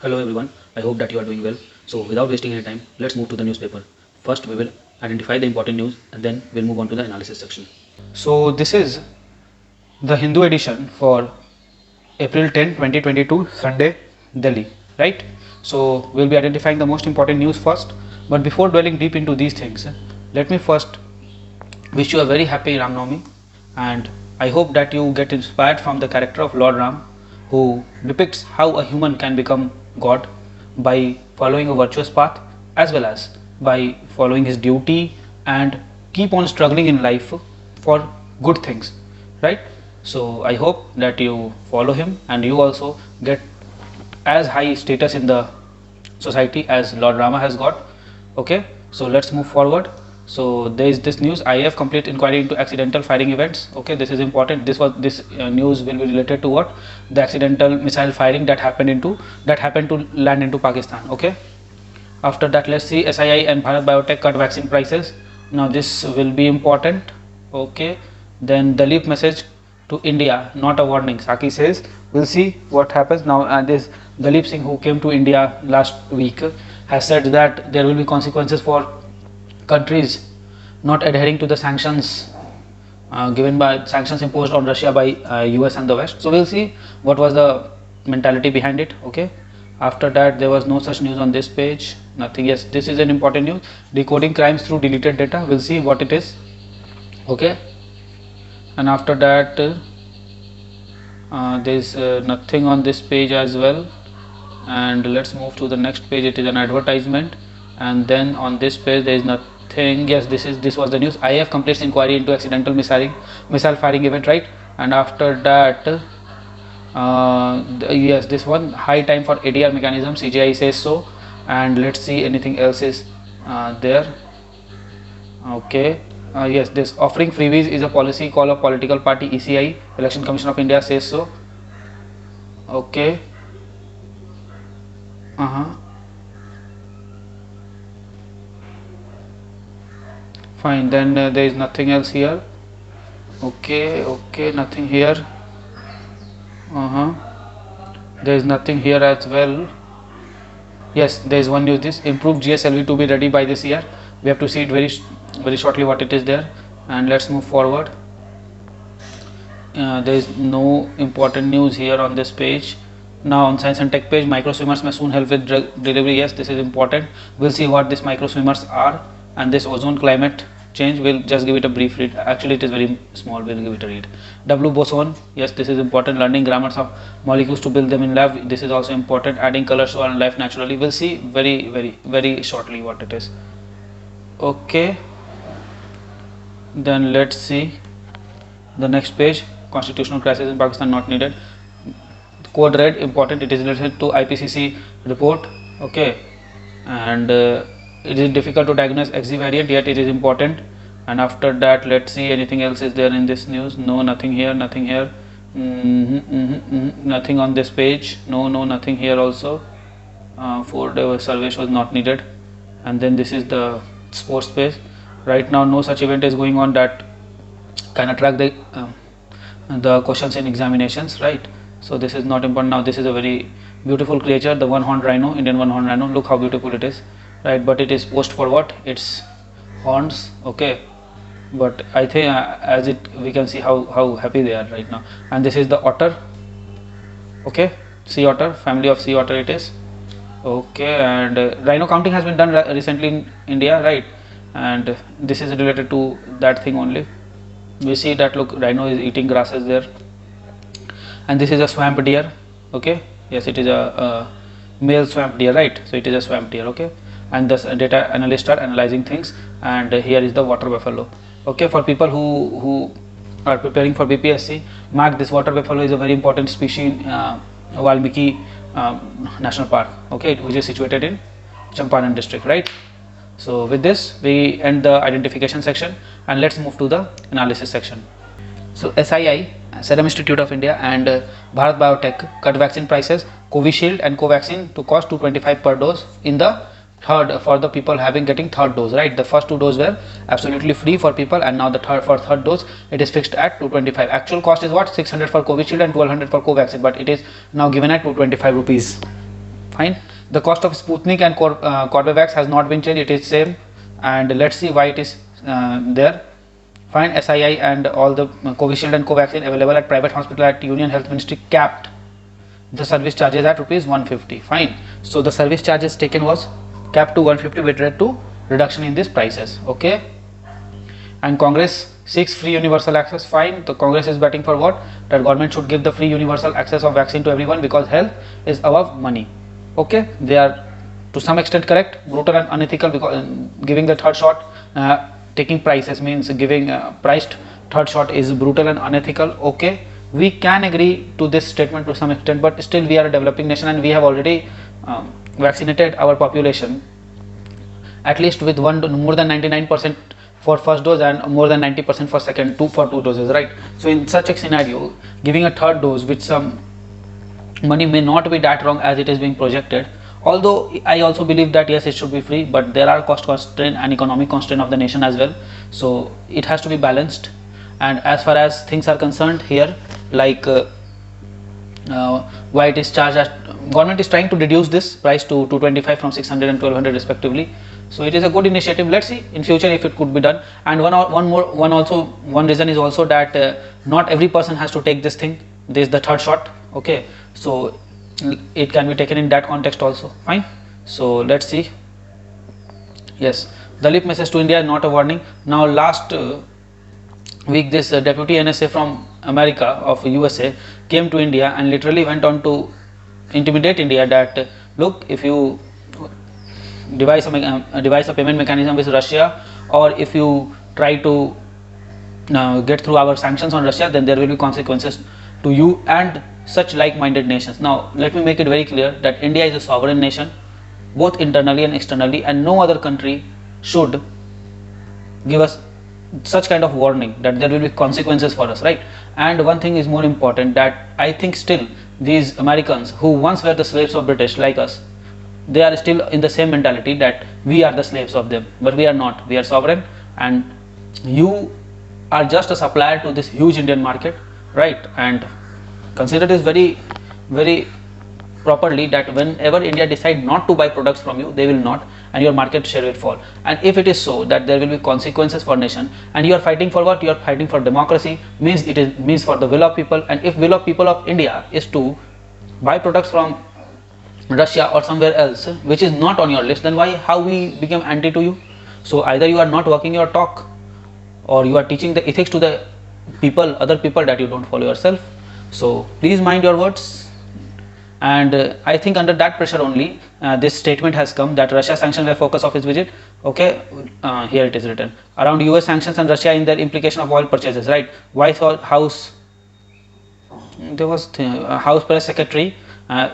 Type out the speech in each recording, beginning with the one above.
Hello everyone, I hope that you are doing well. So without wasting any time, let's move to the newspaper. First we will identify the important news and then we'll move on to the analysis section. So this is the Hindu edition for April 10, 2022, Sunday, Delhi, right? So we'll be identifying the most important news first. But before dwelling deep into these things, let me first wish you a very happy Ram Navami, and I hope that you get inspired from the character of Lord Ram, who depicts how a human can become God by following a virtuous path as well as by following his duty and keep on struggling in life for good things, right? So I hope that you follow him and you also get as high status in the society as Lord Rama has got. Okay, so let's move forward. So there is this news: IAF complete inquiry into accidental firing events. Okay, this is important. This news will be related to what? The accidental missile firing that happened to land into Pakistan. Okay, after that let's see SII and Bharat Biotech cut vaccine prices. Now this will be important. Okay, then Dalip message to India, not a warning. Saki says, we'll see what happens now. This Dalip Singh, who came to India last week, has said that there will be consequences for countries not adhering to the sanctions sanctions imposed on Russia by US and the West. So we'll see what was the mentality behind it. Okay, after that there was no such news on this page, nothing. Yes, this is an important news: decoding crimes through deleted data. We'll see what it is. Okay, and after that there is nothing on this page as well. And let's move to the next page. It is an advertisement, and then on this page there is nothing. Yes, this was the news: IAF completes inquiry into accidental missile firing event, right? And after that yes, this one: high time for ADR mechanism, CGI says so. And let's see anything else is there. Okay, yes, this offering freebies is a policy call of political party. ECI, Election Commission of India, says so. Okay. Fine, then there is nothing else here. Okay, nothing here. There is nothing here as well. Yes, there is one news: this improved GSLV to be ready by this year. We have to see it very shortly what it is there. And let's move forward. There is no important news here on this page. Now on science and tech page, micro swimmers may soon help with drug delivery. Yes, this is important. We'll see what these micro swimmers are. And this ozone climate change, we'll just give it a brief read. Actually it is very small, we'll give it a read. W boson, yes, this is important. Learning grammars of molecules to build them in lab, this is also important. Adding colors to our life naturally, we'll see very shortly what it is. Okay, then let's see the next page. Constitutional crisis in Pakistan not needed. Code red, important. It is related to IPCC report. Okay, and it is difficult to diagnose XZ variant, yet it is important. And after that let's see anything else is there in this news. No, nothing here. Nothing on this page. No, nothing here also. Ford survey was not needed. And then this is the sports page. Right now no such event is going on that can attract the questions in examinations, right? So this is not important. Now this is a very beautiful creature, the one-horned rhino, Indian one-horned rhino. Look how beautiful it is, right? But it is posed for what? Its horns. Okay, but I think we can see how happy they are right now. And this is the otter. Okay, sea otter, family of sea otter it is. Okay, and rhino counting has been done recently in India, right? And this is related to that thing only. We see that, look, rhino is eating grasses there. And this is a swamp deer. Okay, yes, it is a male swamp deer, right? So it is a swamp deer. Okay, and the data analysts are analyzing things. And here is the water buffalo. Okay, for people who are preparing for Bpsc, mark this: water buffalo is a very important species in Valmiki National Park. Okay, which is situated in Champaran district, right? So with this we end the identification section and let's move to the analysis section. So SII, Serum Institute of India, and Bharat Biotech cut vaccine prices, Covishield and Covaxin, to cost 225 per dose in the third, for the people getting third dose, right? The first two doses were absolutely free for people, and now the third dose it is fixed at 225. Actual cost is what? 600 for Covishield and 1200 for Covaxin, but it is now given at 225 rupees. Fine. The cost of Sputnik and Corbevax has not been changed, it is same, and let's see why it is there. Fine. SII and all the Covishield and Covaxin available at private hospital at Union Health Ministry capped the service charges at rupees 150. Fine. So the service charges taken was capped to 150 with regard to reduction in these prices. Okay. And Congress seeks free universal access. Fine. The Congress is betting for what? That government should give the free universal access of vaccine to everyone because health is above money. Okay. They are to some extent correct, brutal and unethical, because giving the third shot, taking prices means giving priced third shot is brutal and unethical. Okay, we can agree to this statement to some extent, but still we are a developing nation and we have already vaccinated our population at least with more than 99% for first dose and more than 90% for second, two doses, right? So in such a scenario, giving a third dose with some money may not be that wrong as it is being projected. Although I also believe that yes, it should be free, but there are cost constraint and economic constraint of the nation as well, so it has to be balanced. And as far as things are concerned here, like why it is charged as, government is trying to reduce this price to 225 from 600 and 1200 respectively, so it is a good initiative. Let's see in future if it could be done. And one reason is also that not every person has to take this thing, this is the third shot. Okay, so it can be taken in that context also. Fine. So let's see. Yes, the lip message to India, not a warning. Now last week this deputy NSA from America of USA came to India and literally went on to intimidate India that look, if you devise a payment mechanism with Russia, or if you try to get through our sanctions on Russia, then there will be consequences to you and such like-minded nations. Now let me make it very clear that India is a sovereign nation both internally and externally, and no other country should give us such kind of warning that there will be consequences for us, right? And one thing is more important, that I think still these Americans who once were the slaves of British like us, they are still in the same mentality that we are the slaves of them, but we are not. We are sovereign and you are just a supplier to this huge Indian market, right? And consider this very, very properly, that whenever India decide not to buy products from you, they will not, and your market share will fall. And if it is so that there will be consequences for nation, and you are fighting for what? You are fighting for democracy, means it means for the will of people. And if will of people of India is to buy products from Russia or somewhere else which is not on your list, then how we become anti to you? So either you are not walking your talk, or you are teaching the ethics to the people, other people, that you don't follow yourself. So please mind your words. And I think under that pressure only this statement has come that Russia sanctions were focus of his visit. Okay, here it is written around US sanctions and Russia in their implication of oil purchases, right? White House, there was House Press Secretary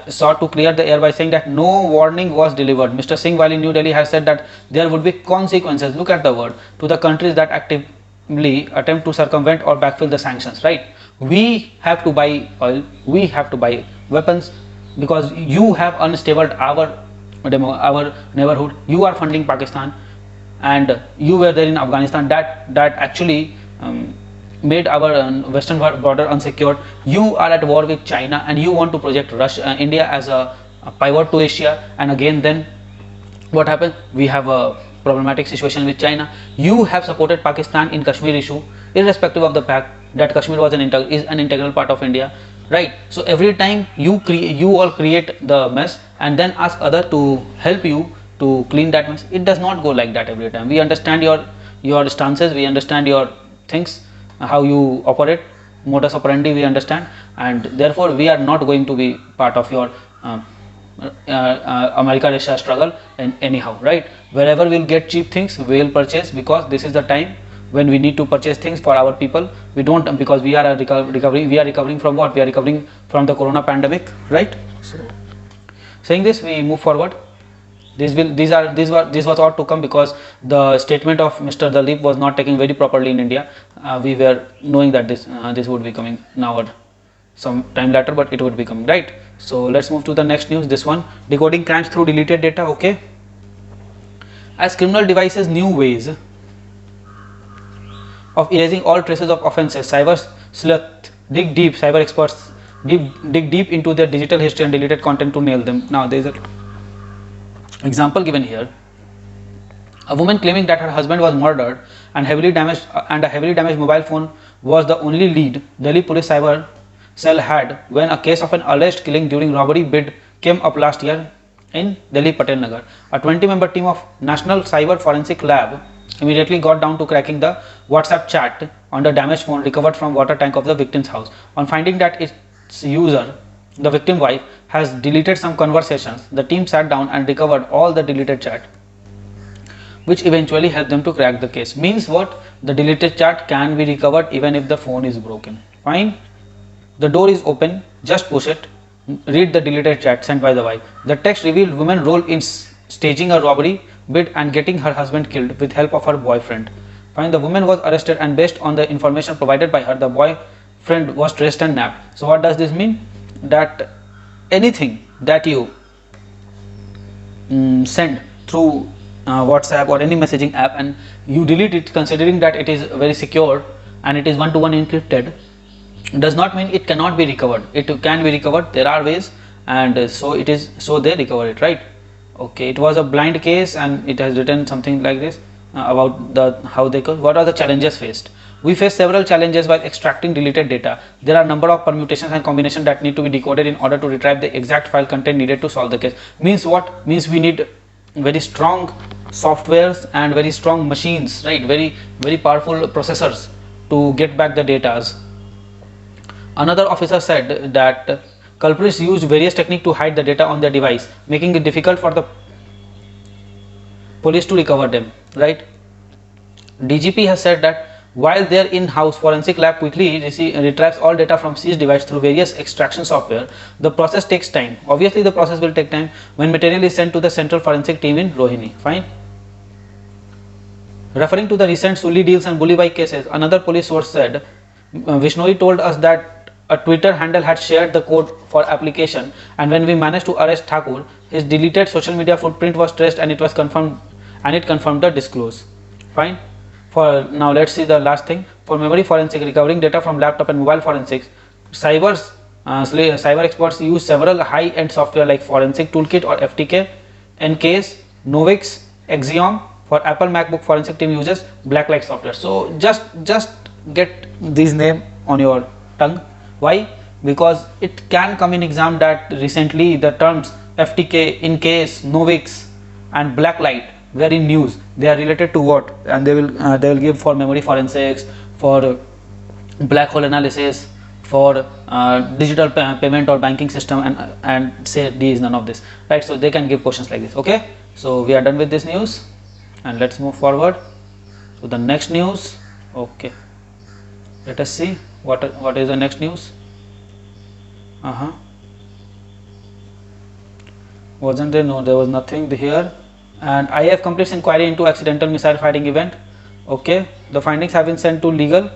sought to clear the air by saying that no warning was delivered. Mr. Singh, while in New Delhi, has said that there would be consequences, look at the word, to the countries that actively attempt to circumvent or backfill the sanctions, right? We have to buy oil, we have to buy weapons, because you have unstable our neighborhood. You are funding Pakistan, and you were there in Afghanistan, that actually made our western border unsecured. You are at war with China, and you want to project India as a pivot to Asia. And again, then what happened? We have a problematic situation with China. You have supported Pakistan in Kashmir issue, irrespective of the fact that Kashmir was is an integral part of India, right? So every time you all create the mess and then ask other to help you to clean that mess. It does not go like that every time. We understand your stances, we understand your things, how you operate, modus operandi we understand, and therefore we are not going to be part of your America-Russia struggle and anyhow, right? Wherever we'll get cheap things, we will purchase, because this is the time when we need to purchase things for our people. We don't, because we are recovering from what? We are recovering from the corona pandemic, right? So saying this, we move forward. This was all to come, because the statement of Mr. Dalip was not taken very properly in India. We were knowing that this would be coming now or some time later, but it would be coming, right? So let's move to the next news. This one, decoding crimes through deleted data. Okay, as criminal devices new ways of erasing all traces of offences, cyber sleuth dig deep, cyber experts dig deep into their digital history and deleted content to nail them. Now there is a Example given here: a woman claiming that her husband was murdered and a heavily damaged mobile phone was the only lead Delhi Police Cyber Cell had when a case of an alleged killing during robbery bid came up last year in Delhi Patel Nagar. A 20-member team of National Cyber Forensic Lab immediately got down to cracking the WhatsApp chat on the damaged phone recovered from water tank of the victim's house. On finding that its user, the victim wife, has deleted some conversations, the team sat down and recovered all the deleted chat, which eventually helped them to crack the case. Means what? The deleted chat can be recovered even if the phone is broken. Fine. The door is open, just push it. Read the deleted chat sent by the wife. The text revealed women's role in staging a robbery bid and getting her husband killed with help of her boyfriend. Fine. The woman was arrested, and based on the information provided by her, the boyfriend was traced and nabbed. So what does this mean? That anything that you send through WhatsApp or any messaging app and you delete it, considering that it is very secure and it is one-to-one encrypted, does not mean it cannot be recovered. It can be recovered. There are ways, and so they recover it, right? Okay, it was a blind case, and it has written something like this about how they could. What are the challenges faced? We face several challenges while extracting deleted data. There are a number of permutations and combinations that need to be decoded in order to retrieve the exact file content needed to solve the case. Means what? Means we need very strong softwares and very strong machines, right? Very powerful processors to get back the data. Another officer said that culprits used various techniques to hide the data on their device, making it difficult for the police to recover them, right? DGP has said that while their in-house forensic lab quickly retrieves all data from seized device through various extraction software, the process takes time. Obviously, the process will take time when material is sent to the central forensic team in Rohini. Fine. Referring to the recent Sulli deals and bully bike cases, another police source said, Vishnoi told us that a Twitter handle had shared the code for application, and when we managed to arrest Thakur, his deleted social media footprint was traced and it was confirmed, and it confirmed the disclose. Fine. For now, let's see the last thing. For memory forensic, recovering data from laptop and mobile forensics, cyber experts use several high-end software like Forensic Toolkit or FTK, NCase, Novix, Axiom. For Apple MacBook, forensic team uses Blacklight software. So just get these names on your tongue. Why? Because it can come in exam that recently the terms FTK, NCase, Novix and Blacklight were in news. They are related to what? And they will give for memory forensics, for black hole analysis, for digital payment or banking system, and say D is none of this, right? So they can give questions like this. Okay, so we are done with this news, and let's move forward to the next news. Okay, let us see what is the next news. Wasn't there? No, there was nothing here. And IAF completes inquiry into accidental missile firing event. Okay, the findings have been sent to legal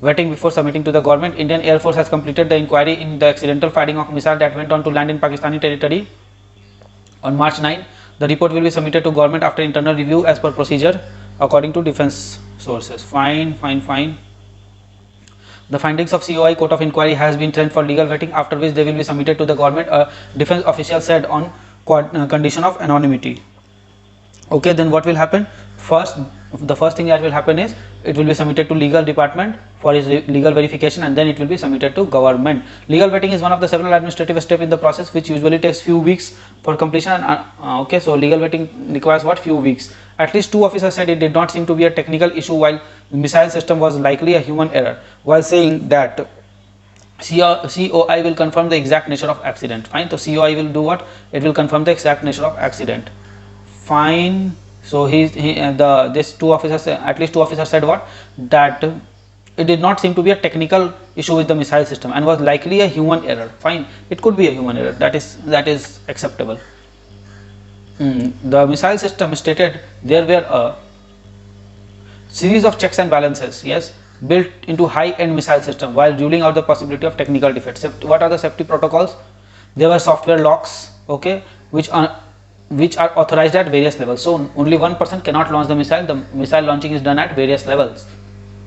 vetting before submitting to the government. Indian Air Force has completed the inquiry in the accidental firing of missile that went on to land in Pakistani territory on March 9. The report will be submitted to government after internal review as per procedure, according to defense sources. Fine. The findings of COI Court of Inquiry has been sent for legal vetting, after which they will be submitted to the government, a defense official said, on condition of anonymity. Okay, then what will happen? The first thing that will happen is it will be submitted to legal department for its legal verification, and then it will be submitted to government. Legal vetting is one of the several administrative steps in the process which usually takes few weeks for completion. Okay, so legal vetting requires what? Few weeks. At least two officers said it did not seem to be a technical issue, while the missile system was likely a human error, while saying that COI will confirm the exact nature of accident. Fine. So COI will do what? It will confirm the exact nature of accident. Fine. So at least two officers said what? That it did not seem to be a technical issue with the missile system and was likely a human error. Fine. It could be a human error. That is acceptable. The missile system stated there were a series of checks and balances, yes, built into high-end missile system while ruling out the possibility of technical defects. What are the safety protocols? There were software locks, okay, which are authorized at various levels. So only one person cannot launch the missile. The missile launching is done at various levels.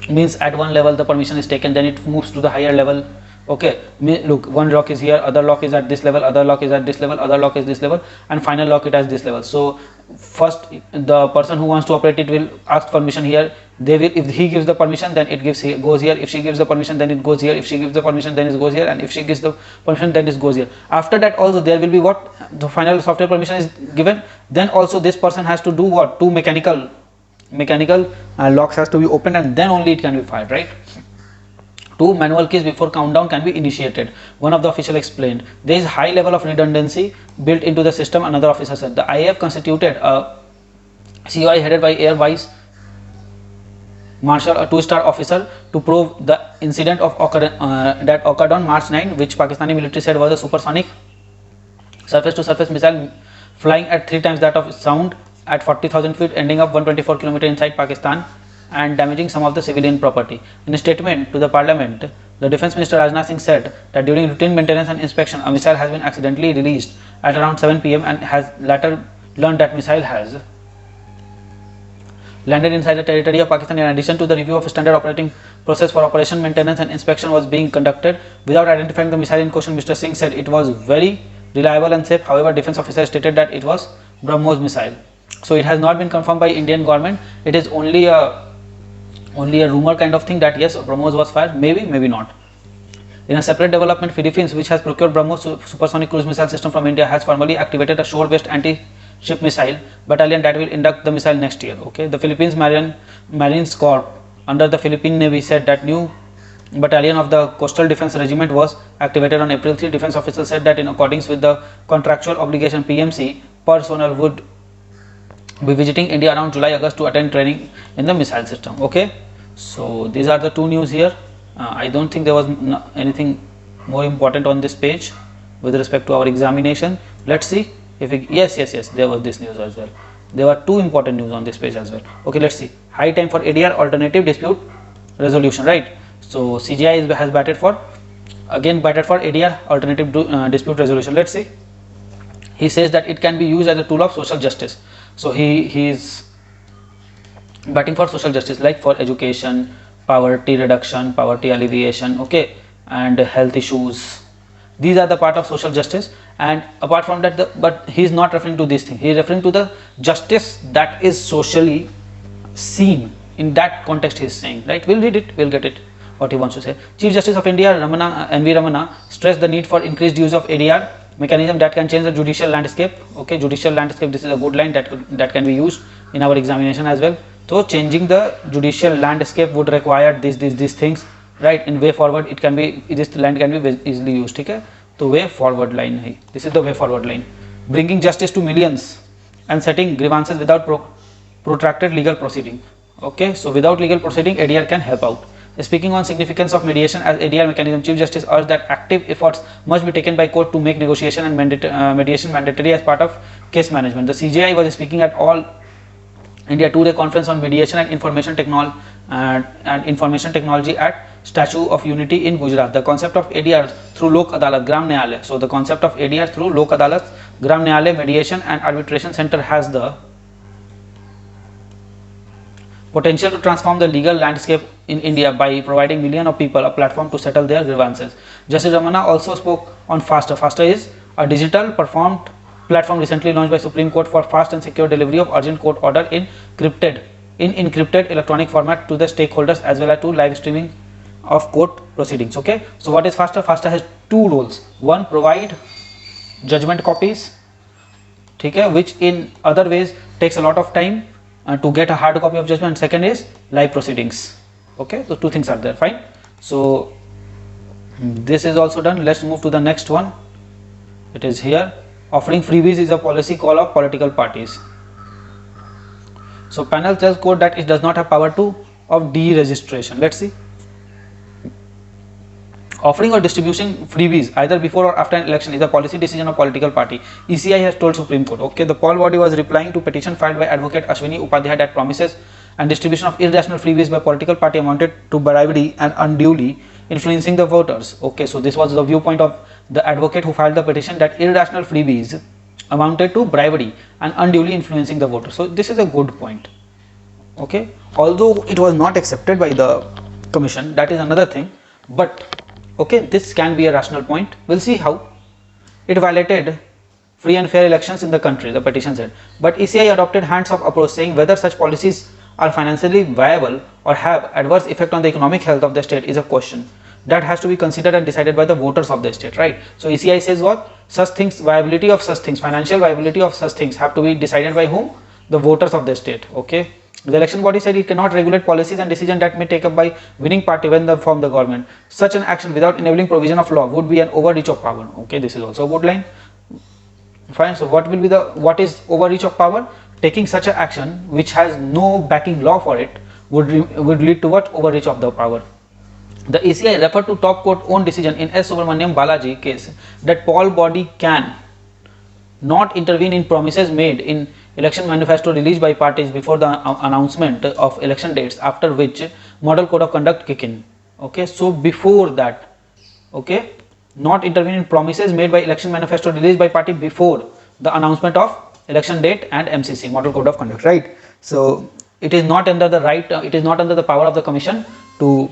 Means at one level the permission is taken, then it moves to the higher level. Okay, look, one lock is here, other lock is at this level, other lock is at this level, other lock is this level, and final lock it has this level. So first the person who wants to operate it will ask permission here. They will, if he gives the permission, then it goes here. If she gives the permission, then it goes here. If she gives the permission, then it goes here. And if she gives the permission, then it goes here. After that also there will be what, the final software permission is given. Then also this person has to do what, two mechanical locks has to be opened, and then only it can be fired, right? Two manual keys before countdown can be initiated. One of the official explained. There is high level of redundancy built into the system, another officer said. The IAF constituted a COI headed by Air Vice Marshal, a 2-star officer, to probe the incident that occurred on March 9, which Pakistani military said was a supersonic surface-to-surface missile flying at 3 times that of sound at 40,000 feet, ending up 124 km inside Pakistan and damaging some of the civilian property. In a statement to the parliament, the Defence Minister Rajnath Singh said that during routine maintenance and inspection, a missile has been accidentally released at around 7 pm and has later learned that missile has landed inside the territory of Pakistan. In addition to the review of standard operating process for operation, maintenance and inspection was being conducted without identifying the missile in question. Mr. Singh said it was very reliable and safe. However, defence officer stated that it was BrahMos missile. So it has not been confirmed by Indian government. It is only a rumor kind of thing that yes, BrahMos was fired, maybe not. In a separate development, Philippines, which has procured BrahMos supersonic cruise missile system from India, has formally activated a shore-based anti-ship missile battalion that will induct the missile next year. Okay, the Philippines Marines Corps under the Philippine Navy said that new battalion of the Coastal Defence Regiment was activated on April 3. Defence officials said that in accordance with the contractual obligation, PMC personnel would be visiting India around July-August to attend training in the missile system. Okay, so these are the two news here. I don't think there was anything more important on this page with respect to our examination. Let's see if we, yes, there was this news as well. There were two important news on this page as well. Okay, let's see. High time for ADR, alternative dispute resolution, right? So CGI has batted for ADR, alternative dispute resolution. Let's see. He says that it can be used as a tool of social justice. So he is batting for social justice, like for education, poverty reduction, poverty alleviation, okay, and health issues. These are the part of social justice. And apart from that, but he is not referring to this thing. He is referring to the justice that is socially seen. In that context, he is saying, right? We'll read it. We'll get it. What he wants to say. Chief Justice of India N.V. Ramana stressed the need for increased use of ADR mechanism that can change the judicial landscape. Okay, judicial landscape, this is a good line that can be used in our examination as well. So changing the judicial landscape would require these things, right? In way forward, it can be, this line can be easily used. Okay, so way forward line, this is the way forward line. Bringing justice to millions and setting grievances without protracted legal proceeding. Okay, so without legal proceeding, ADR can help out. Speaking on significance of mediation as ADR mechanism, Chief Justice urged that active efforts must be taken by court to make negotiation and mediation mandatory as part of case management. The CJI was speaking at All India 2-day conference on mediation and information technology at Statue of Unity in Gujarat. The concept of ADR through Lok Adalat, Gram Nyayalaya. So the concept of ADR through Lok Adalat, Gram Nyayalaya Mediation and Arbitration Center has the potential to transform the legal landscape in India by providing millions of people a platform to settle their grievances. Justice Ramana also spoke on FASTER. FASTER is a digital platform recently launched by Supreme Court for fast and secure delivery of urgent court order in encrypted electronic format to the stakeholders as well as to live streaming of court proceedings. Okay, so what is FASTER? FASTER has two roles. One, provide judgment copies, okay, which in other ways takes a lot of time to get a hard copy of judgment. Second is live proceedings. Okay, so two things are there. Fine, so this is also done. Let's move to the next one. It is here. Offering freebies is a policy call of political parties. So panel tells court that it does not have power of deregistration. Let's see. Offering or distributing freebies either before or after an election is a policy decision of political party. ECI has told Supreme Court. Okay, the poll body was replying to petition filed by advocate Ashwini Upadhyay that promises and distribution of irrational freebies by political party amounted to bribery and unduly influencing the voters. Okay, so this was the viewpoint of the advocate who filed the petition, that irrational freebies amounted to bribery and unduly influencing the voters. So this is a good point. Okay, although it was not accepted by the commission, that is another thing. But Okay, this can be a rational point. We'll see how. It violated free and fair elections in the country, the petition said. But ECI adopted hands-off approach, saying whether such policies are financially viable or have adverse effect on the economic health of the state is a question that has to be considered and decided by the voters of the state, right? So ECI says what? Such things, viability of such things, financial viability of such things have to be decided by whom? The voters of the state. Okay. The election body said it cannot regulate policies and decisions that may take up by winning party when they form the government. Such an action without enabling provision of law would be an overreach of power. Okay, this is also a good line. Fine. So what is overreach of power? Taking such an action which has no backing law for it would lead to what? Overreach of the power. The ECI referred to top court own decision in S. Subramaniam Balaji case that poll body can not intervene in promises made in election manifesto released by parties before the announcement of election dates, after which model code of conduct kick in. Okay, so before that, okay, not intervene in promises made by election manifesto released by party before the announcement of election date and MCC, model code of conduct, right? So it is not under the right, it is not under the power of the commission to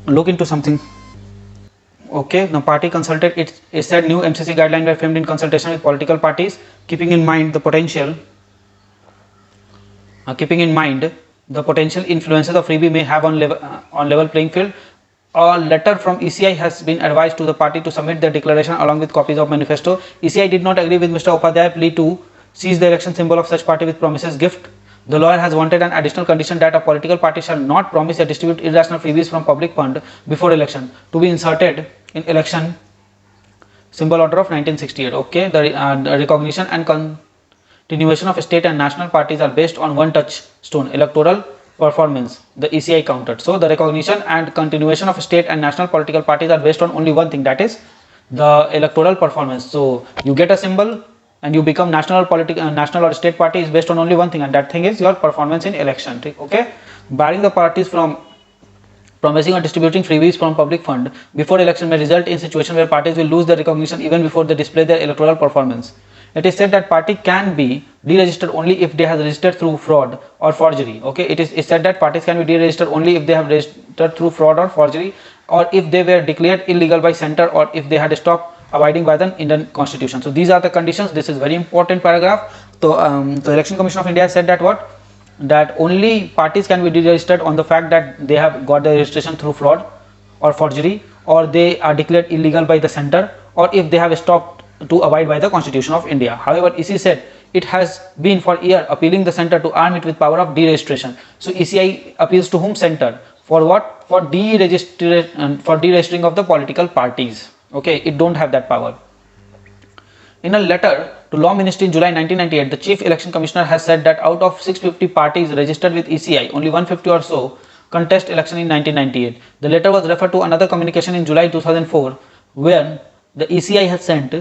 look into something. Okay, the party consulted, it said new MCC guidelines were framed in consultation with political parties, keeping in mind the potential influences of freebie may have on level playing field. A letter from ECI has been advised to the party to submit their declaration along with copies of manifesto. ECI did not agree with Mr. Upadhyay's plea to seize the election symbol of such party with promises gift. The lawyer has wanted an additional condition that a political party shall not promise or distribute irrational freebies from public fund before election to be inserted in election symbol order of 1968. Okay, the recognition and continuation of state and national parties are based on one touchstone, electoral performance, the ECI countered. So the recognition and continuation of state and national political parties are based on only one thing, that is the electoral performance. So you get a symbol and you become national or state party is based on only one thing, and that thing is your performance in election. Okay, barring the parties from promising or distributing freebies from public fund before election may result in situation where parties will lose their recognition even before they display their electoral performance. It is said that party can be deregistered only if they have registered through fraud or forgery. Okay, it is said that parties can be deregistered only if they have registered through fraud or forgery, or if they were declared illegal by center, or if they had stopped abiding by the Indian constitution. So these are the conditions. This is very important paragraph. So the Election Commission of India said that what? That only parties can be deregistered on the fact that they have got the registration through fraud or forgery, or they are declared illegal by the center, or if they have stopped to abide by the Constitution of India. However, EC said it has been for years appealing the center to arm it with power of deregistration. So ECI appeals to whom? Center. For what? For deregistering of the political parties. Okay, it don't have that power. In a letter to Law Ministry in July 1998, the Chief Election Commissioner has said that out of 650 parties registered with ECI, only 150 or so contest election in 1998. The letter was referred to another communication in July 2004, where the ECI has sent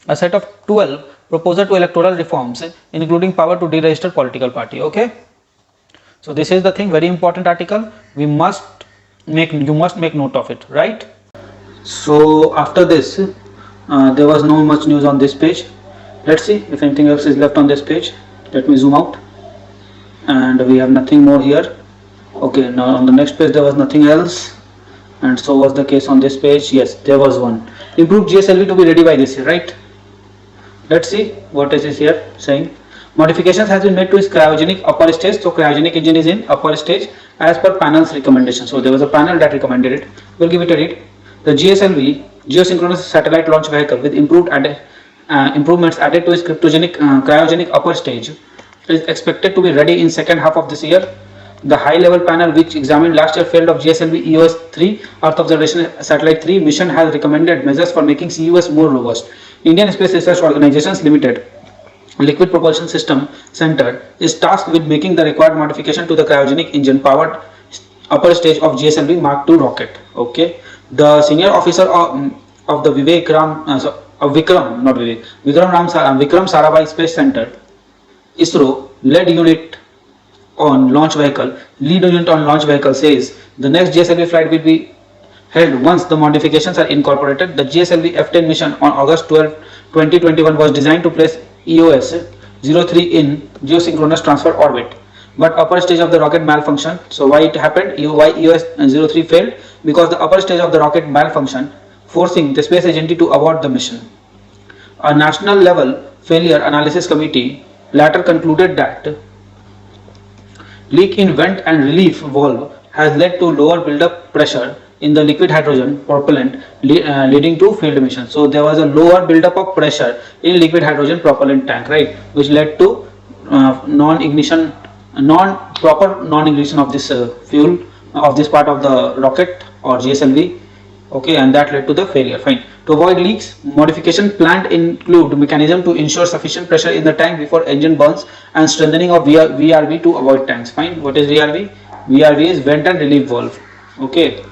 a set of 12 proposal to electoral reforms, including power to deregister political party. Okay, so this is the thing, very important article. You must make note of it, right? So after this, there was no much news on this page. Let's see if anything else is left on this page. Let me zoom out, and we have nothing more here. Okay, now on the next page there was nothing else, and so was the case on this page. Yes, there was one. Improved GSLV to be ready by this year, right? Let's see what is this here saying. Modifications has been made to its cryogenic upper stage. So cryogenic engine is in upper stage as per panel's recommendation. So there was a panel that recommended it. We'll give it a read. The GSLV, geosynchronous satellite launch vehicle, with improvements added to its cryogenic upper stage, is expected to be ready in second half of this year. The high-level panel, which examined last year's failed of GSLV EOS-3 Earth Observation Satellite 3 mission, has recommended measures for making CUS more robust. Indian Space Research Organizations Limited Liquid Propulsion System Center is tasked with making the required modification to the cryogenic engine powered upper stage of GSLV Mark II rocket. Okay, the senior officer of the Vikram Sarabhai Space Center ISRO lead unit on launch vehicle says the next GSLV flight will be held once the modifications are incorporated. The GSLV F-10 mission on August 12, 2021 was designed to place EOS-03 in geosynchronous transfer orbit. but upper stage of the rocket malfunction. So why it happened? Why EOS-03 failed? Because the upper stage of the rocket malfunction, forcing the space agency to abort the mission. A national level failure analysis committee later concluded that leak in vent and relief valve has led to lower buildup pressure in the liquid hydrogen propellant, leading to failed mission. So there was a lower buildup of pressure in liquid hydrogen propellant tank, right, which led to non-ignition of this fuel of this part of the rocket or GSLV, okay, and that led to the failure. Fine. To avoid leaks, modification planned include mechanism to ensure sufficient pressure in the tank before engine burns and strengthening of VRV to avoid tanks. Fine. What is VRV? VRV is vent and relief valve. Okay.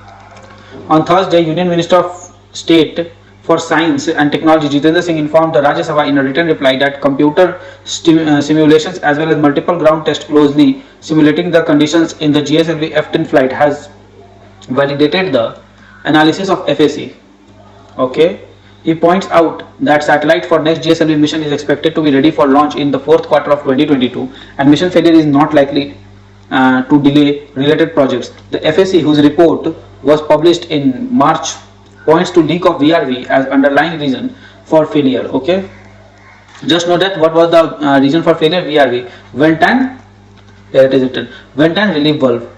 On Thursday, Union Minister of State for Science and Technology Jitendra Singh informed the Rajya Sabha in a written reply that computer simulations as well as multiple ground tests closely simulating the conditions in the GSLV F-10 flight has validated the analysis of FAC. Okay, he points out that satellite for next GSLV mission is expected to be ready for launch in the fourth quarter of 2022, and mission failure is not likely to delay related projects. The FAC, whose report was published in March, points to leak of VRV as underlying reason for failure. Okay, just know that what was the reason for failure? VRV, vent and vent and relief valve.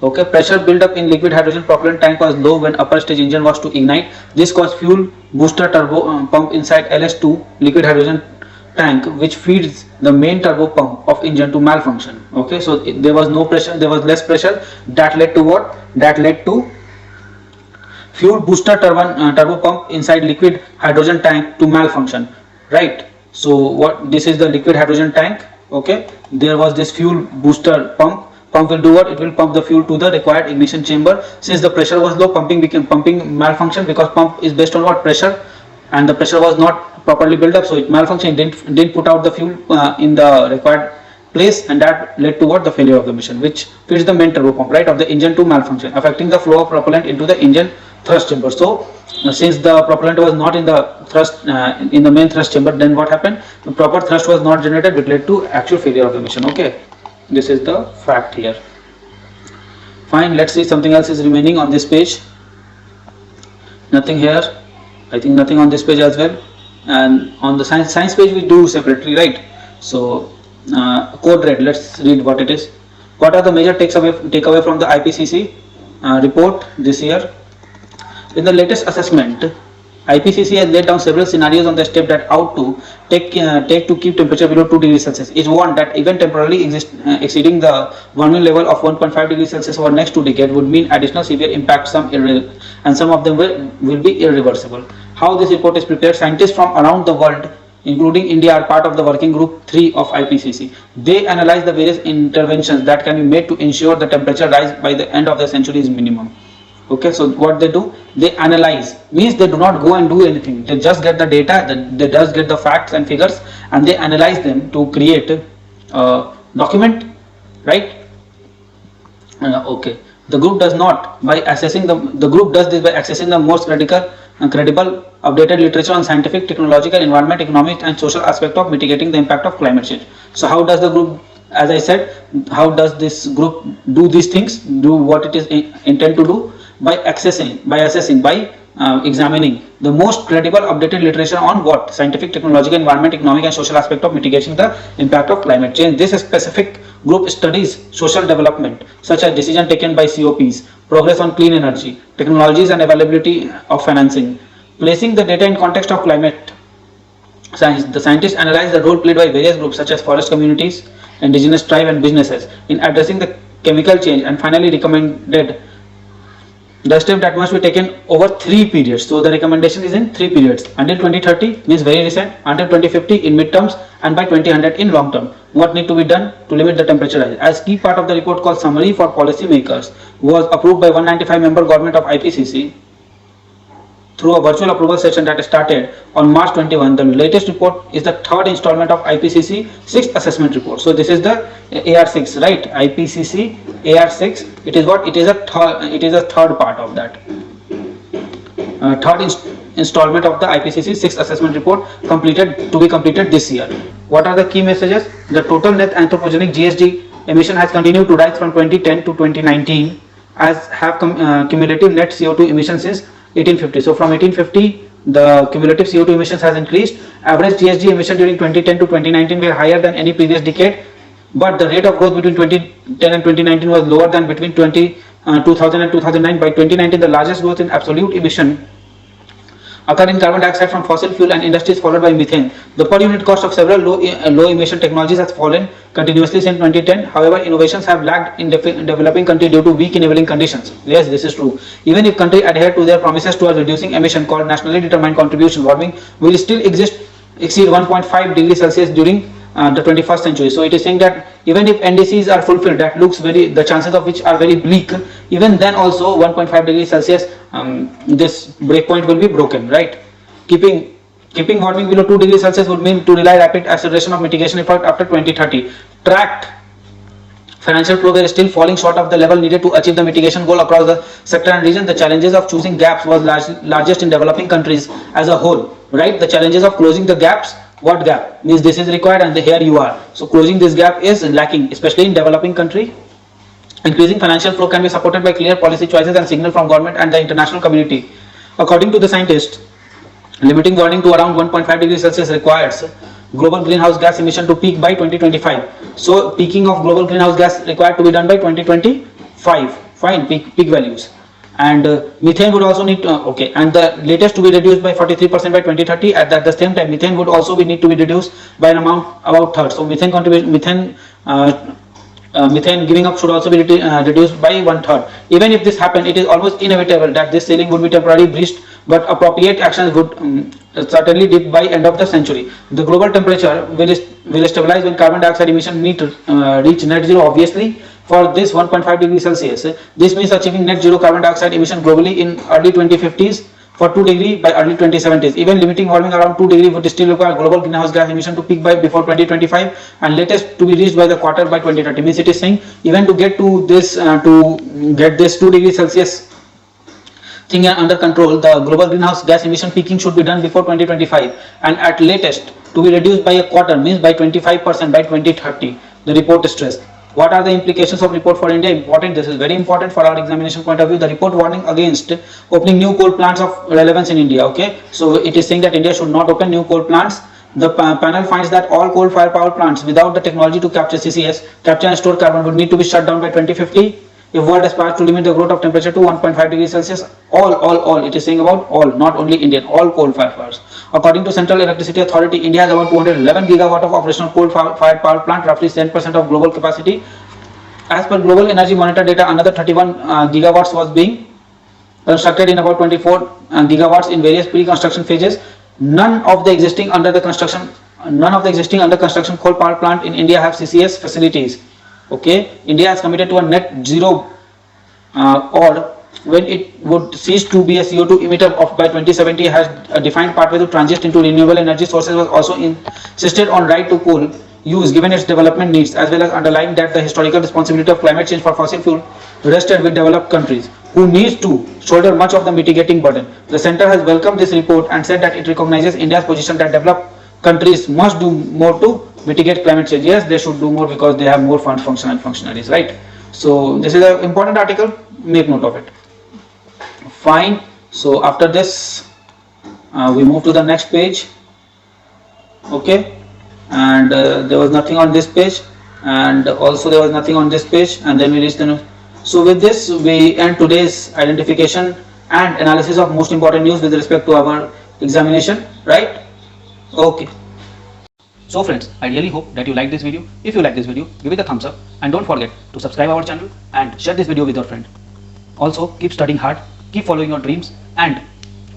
Okay, pressure buildup in liquid hydrogen propellant tank was low when upper stage engine was to ignite. This caused fuel booster turbo pump inside LS2 liquid hydrogen tank, which feeds the main turbo pump of engine to malfunction. Okay, so there was no pressure, there was less pressure. That led to what? That led to fuel booster turbo pump inside liquid hydrogen tank to malfunction. Right. So what? This is the liquid hydrogen tank. Okay, there was this fuel booster pump. Pump will do what? It will pump the fuel to the required ignition chamber. Since the pressure was low, pumping malfunction, because pump is based on what? Pressure, and the pressure was not properly built up, so it malfunctioned. Didn't put out the fuel in the required place, and that led to what? The failure of the mission, which feeds the main turbo pump, right, of the engine to malfunction, affecting the flow of propellant into the engine thrust chamber. So since the propellant was not in the thrust in the main thrust chamber, then what happened? The proper thrust was not generated, which led to actual failure of the mission. Okay. This is the fact here. Fine, let's see something else is remaining on this page. Nothing here. I think nothing on this page as well. And on the science page we do separately, right? So code red, let's read what it is. What are the major takeaway from the IPCC report this year? In the latest assessment, IPCC has laid down several scenarios on the step that how to take to keep temperature below 2 degrees Celsius. Each one that even temporarily exceeding the warming level of 1.5 degrees Celsius over next 2 decades would mean additional severe impact, and some of them will be irreversible. How this report is prepared? Scientists from around the world, including India, are part of the working group 3 of IPCC. They analyze the various interventions that can be made to ensure the temperature rise by the end of the century is minimum. Okay, so what they do, they analyze, means they do not go and do anything, they just get the data, they just get the facts and figures, and they analyze them to create a document, right? Okay, the group does not by assessing the group does this by accessing the most credible updated literature on scientific, technological, environment, economic and social aspect of mitigating the impact of climate change. So how does the group, as I said, how does this group do these things, do what it is intended to do? By examining the most credible updated literature on what? Scientific, technological, environment, economic and social aspect of mitigating the impact of climate change. This specific group studies social development such as decision taken by COPs, progress on clean energy, technologies and availability of financing. Placing the data in context of climate science, the scientists analyze the role played by various groups such as forest communities, indigenous tribe and businesses in addressing the chemical change, and finally recommended the step that must be taken over 3 periods. So the recommendation is in 3 periods: until 2030 means very recent, until 2050 in mid-terms, and by 2000 in long term. What need to be done to limit the temperature rise? As key part of the report called Summary for Policy Makers was approved by 195 member government of IPCC through a virtual approval session that started on March 21. The latest report is the third installment of IPCC 6th assessment report. So this is the AR6, right? IPCC AR6. It is what? It is a third part of that. Third installment of the IPCC 6th assessment report to be completed this year. What are the key messages? The total net anthropogenic emission has continued to rise from 2010 to 2019 as have cumulative net CO2 emissions since 1850. So from 1850 the cumulative CO2 emissions has increased. Average GHG emission during 2010 to 2019 were higher than any previous decade, but the rate of growth between 2010 and 2019 was lower than between 2000 and 2009. By 2019, the largest growth in absolute emission occurred in carbon dioxide from fossil fuel and industries, followed by methane. The per unit cost of several low emission technologies has fallen continuously since 2010. However, innovations have lagged in developing countries due to weak enabling conditions. Yes, this is true. Even if countries adhere to their promises towards reducing emission called nationally determined contribution, warming will still exceed 1.5 degrees Celsius during the 21st century. So it is saying that even if NDCs are fulfilled, that looks the chances of which are very bleak, even then also 1.5 degrees Celsius, this breakpoint will be broken, right? Keeping warming below 2 degrees Celsius would mean to rely rapid acceleration of mitigation effort after 2030. Tracked financial progress is still falling short of the level needed to achieve the mitigation goal across the sector and region. The challenges of choosing gaps was largest in developing countries as a whole, right? The challenges of closing the gaps. What gap? Means this is required and here you are. So closing this gap is lacking, especially in developing country. Increasing financial flow can be supported by clear policy choices and signal from government and the international community. According to the scientists, limiting warming to around 1.5 degrees Celsius requires global greenhouse gas emission to peak by 2025. So peaking of global greenhouse gas required to be done by 2025. Fine, peak values. And methane would also need to, and the latest to be reduced by 43% by 2030. At the same time, methane would also need to be reduced by an amount about third. So methane contribution, methane giving up should also be reduced by 1/3. Even if this happened, it is almost inevitable that this ceiling would be temporarily breached, but appropriate actions would certainly dip by end of the century. The global temperature will stabilize when carbon dioxide emission reach net zero. Obviously, for this 1.5 degrees Celsius, this means achieving net zero carbon dioxide emission globally in early 2050s, for 2 degree by early 2070s. Even limiting warming around 2 degree would still require global greenhouse gas emission to peak by before 2025 and latest to be reached by the quarter by 2030. Means it is saying even to get to this 2 degrees Celsius thing under control, the global greenhouse gas emission peaking should be done before 2025 and at latest to be reduced by a quarter, means by 25% by 2030. The report stressed. What are the implications of report for India? Important. This is very important for our examination point of view. The report warning against opening new coal plants of relevance in India. Okay, so it is saying that India should not open new coal plants. The panel finds that all coal-fired power plants without the technology to capture CCS, capture and store carbon, would need to be shut down by 2050. If world aspires to limit the growth of temperature to 1.5 degrees Celsius, all, it is saying about all, not only Indian, all coal-fired powers. According to Central Electricity Authority, India has about 211 gigawatt of operational coal-fired power plant, roughly 10% of global capacity. As per Global Energy Monitor data, another 31 gigawatts was being constructed in about 24 gigawatts in various pre-construction phases. None of the existing under construction coal power plant in India have CCS facilities. Okay, India has committed to a net zero or when it would cease to be a CO2 emitter of by 2070, has a defined pathway to transit into renewable energy sources. Was also insisted on right to coal use given its development needs, as well as underlying that the historical responsibility of climate change for fossil fuel rested with developed countries who needs to shoulder much of the mitigating burden. The center has welcomed this report and said that it recognizes India's position that developed countries must do more to mitigate climate change. Yes, they should do more because they have more functionaries, right? So this is an important article, make note of it. Fine. So after this we move to the next page. Okay, and there was nothing on this page, and also there was nothing on this page, and then we reach the. So with this we end today's identification and analysis of most important news with respect to our examination, right? Okay. So friends, I really hope that you like this video. If you like this video, give it a thumbs up and don't forget to subscribe our channel and share this video with your friend. Also, keep studying hard, keep following your dreams and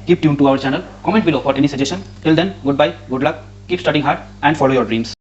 keep tuned to our channel. Comment below for any suggestion. Till then, goodbye, good luck, keep studying hard and follow your dreams.